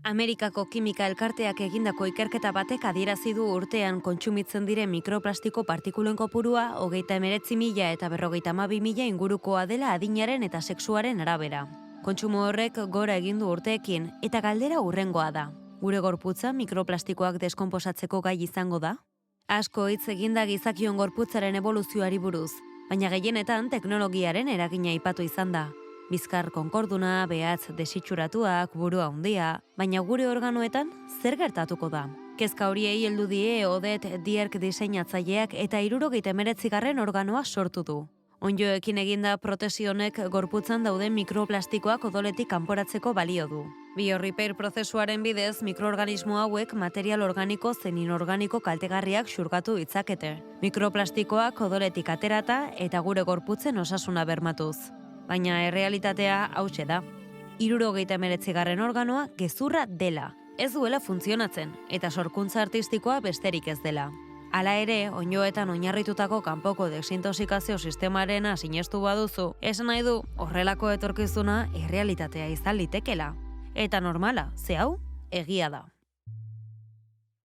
Amerikako kimika elkarteak egindako ikerketa batek adierazi du urtean kontsumitzen diren mikroplastiko partikulen kopurua 39.000 eta 52.000 ingurukoa dela adinaren eta sexuaren arabera. Kontsumo horrek gora egin du urteekin eta galdera hurrengoa da. Gure gorputza mikroplastikoak deskonposatzeko gai izango da? Asko hitz eginda gizakion gorputzaren eboluzioari buruz, baina gehienetan teknologiaren eragina aipatu izan da. Bizkar konkorduna, behatz desitxuratuak, burua handia, baina gure organoetan zer gertatuko da? Kezka horiei heldu die Odet Dierk diseinatzaileak eta 79. organoa sortu du. Onddoekin eginda protesi honek gorputzan dauden mikroplastikoak odoletik kanporatzeko balio du. Biorepair prozesuaren bidez, mikroorganismo hauek material organiko zein inorganiko kaltegarriak xurgatu ditzakete. Mikroplastikoak odoletik aterata eta gure gorputzen osasuna bermatuz. Baina errealitatea hauxe da. 79. organoa gezurra dela. Ez duela funtzionatzen eta sorkuntza artistikoa besterik ez dela. Hala ere, onddoetan oinarritutako kanpoko desintoxikazio sistemarena sinestu baduzu, esan nahi du horrelako etorkizuna errealitatea izan litekela. Eta normala, ze hau, egia da.